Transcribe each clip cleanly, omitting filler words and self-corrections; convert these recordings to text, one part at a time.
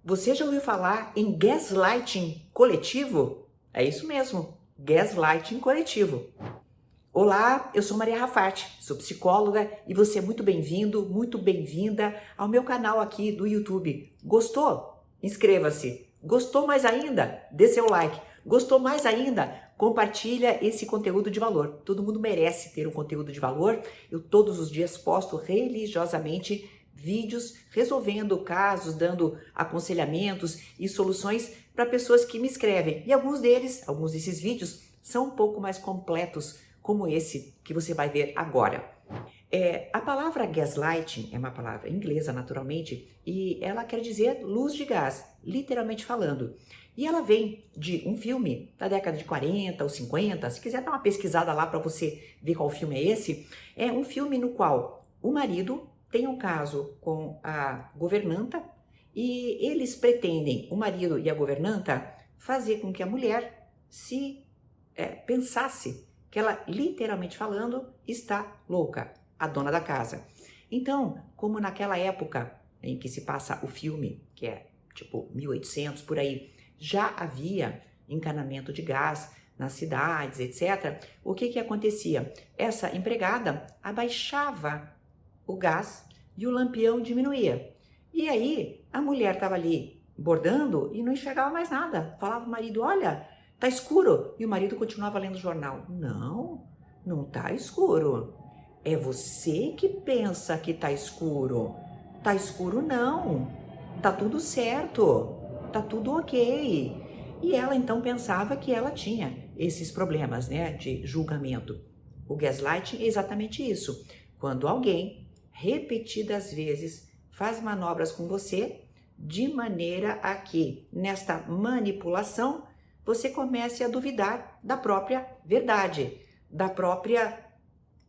Você já ouviu falar em gaslighting coletivo? É isso mesmo, gaslighting coletivo. Olá, eu sou Maria Rafati, sou psicóloga e você é muito bem-vindo, muito bem-vinda ao meu canal aqui do YouTube. Gostou? Inscreva-se. Gostou mais ainda? Dê seu like. Gostou mais ainda? Compartilha esse conteúdo de valor. Todo mundo merece ter um conteúdo de valor. Eu todos os dias posto religiosamente vídeos resolvendo casos, dando aconselhamentos e soluções para pessoas que me escrevem. E alguns desses vídeos são um pouco mais completos, como esse que você vai ver agora. A palavra gaslighting é uma palavra inglesa, naturalmente, e ela quer dizer luz de gás, literalmente falando. E ela vem de um filme da década de 40 ou 50, se quiser dar uma pesquisada lá para você ver qual filme é esse. É um filme no qual o marido tem um caso com a governanta e eles pretendem, o marido e a governanta, fazer com que a mulher pensasse que ela, literalmente falando, está louca, a dona da casa. Então, como naquela época em que se passa o filme, que é tipo 1800 por aí, já havia encanamento de gás nas cidades, etc. O que acontecia? Essa empregada abaixava o gás e o lampião diminuía. E aí a mulher estava ali bordando e não enxergava mais nada. Falava ao marido, olha, tá escuro. E o marido continuava lendo o jornal. Não, não tá escuro. É você que pensa que tá escuro. Tá escuro não. Tá tudo certo. Tá tudo ok. E ela então pensava que ela tinha esses problemas, né, de julgamento. O gaslighting é exatamente isso. Quando alguém repetidas vezes faz manobras com você de maneira a que nesta manipulação você comece a duvidar da própria verdade, da própria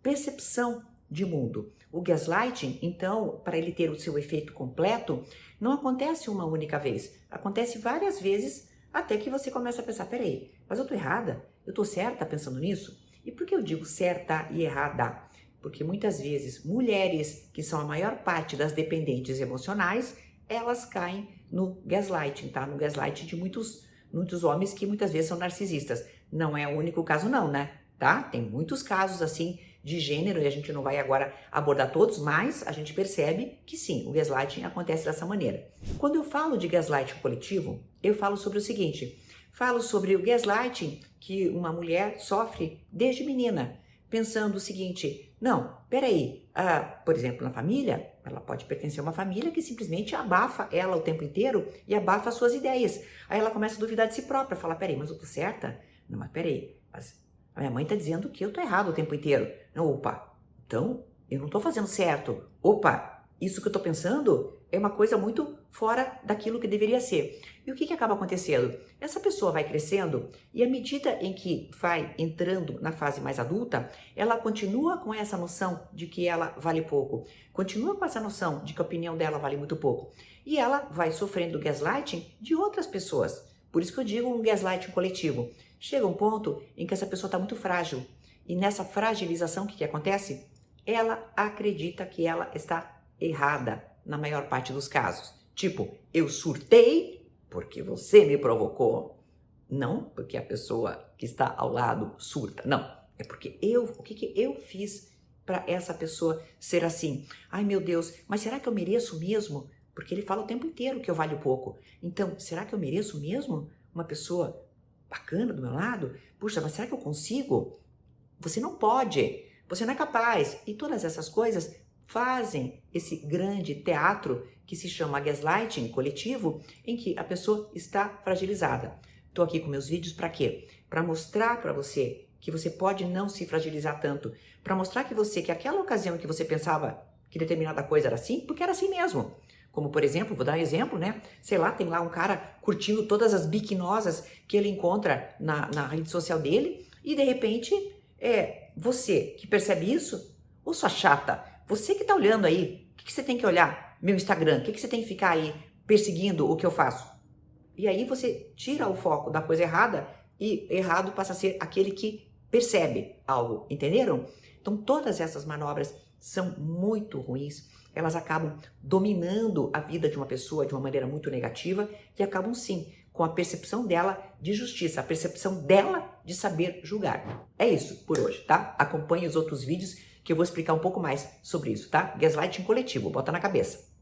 percepção de mundo. O gaslighting, então, para ele ter o seu efeito completo, não acontece uma única vez, acontece várias vezes até que você começa a pensar, peraí, mas eu tô errada? Eu tô certa pensando nisso? E por que eu digo certa e errada? Porque muitas vezes mulheres, que são a maior parte das dependentes emocionais, elas caem no gaslighting, tá? No gaslighting de muitos homens que muitas vezes são narcisistas. Não é o único caso não, né? Tá? Tem muitos casos assim de gênero e a gente não vai agora abordar todos, mas a gente percebe que sim, o gaslighting acontece dessa maneira. Quando eu falo de gaslighting coletivo, eu falo sobre o seguinte, falo sobre o gaslighting que uma mulher sofre desde menina, pensando o seguinte, não, peraí, por exemplo, na família, ela pode pertencer a uma família que simplesmente abafa ela o tempo inteiro e abafa as suas ideias. Aí ela começa a duvidar de si própria, fala, peraí, mas eu tô certa? Não, mas peraí, mas a minha mãe tá dizendo que eu tô errado o tempo inteiro. Não, opa, então eu não tô fazendo certo. Opa, isso que eu tô pensando é uma coisa muito fora daquilo que deveria ser. E o que acaba acontecendo? Essa pessoa vai crescendo e à medida em que vai entrando na fase mais adulta, ela continua com essa noção de que ela vale pouco, continua com essa noção de que a opinião dela vale muito pouco. E ela vai sofrendo gaslighting de outras pessoas. Por isso que eu digo um gaslighting coletivo. Chega um ponto em que essa pessoa está muito frágil. E nessa fragilização, o que acontece? Ela acredita que ela está errada na maior parte dos casos. Tipo, eu surtei porque você me provocou. Não porque a pessoa que está ao lado surta. Não, é porque o que eu fiz para essa pessoa ser assim? Ai meu Deus, mas será que eu mereço mesmo? Porque ele fala o tempo inteiro que eu valho pouco. Então, será que eu mereço mesmo uma pessoa bacana do meu lado? Puxa, mas será que eu consigo? Você não pode, você não é capaz. E todas essas coisas fazem esse grande teatro que se chama gaslighting coletivo, em que a pessoa está fragilizada. Estou aqui com meus vídeos para quê? Para mostrar para você que você pode não se fragilizar tanto, para mostrar que aquela ocasião que você pensava que determinada coisa era assim, porque era assim mesmo. Como, por exemplo, vou dar um exemplo, né? Sei lá, tem lá um cara curtindo todas as biquinosas que ele encontra na rede social dele e, de repente, você que percebe isso, ô sua chata, você que tá olhando aí, o que você tem que olhar? Meu Instagram, o que você tem que ficar aí perseguindo o que eu faço? E aí você tira o foco da coisa errada e errado passa a ser aquele que percebe algo, entenderam? Então todas essas manobras são muito ruins elas acabam dominando a vida de uma pessoa de uma maneira muito negativa e acabam sim com a percepção dela de justiça, a percepção dela de saber julgar. É isso por hoje, tá? Acompanhe os outros vídeos que eu vou explicar um pouco mais sobre isso, tá? Gaslighting coletivo, bota na cabeça.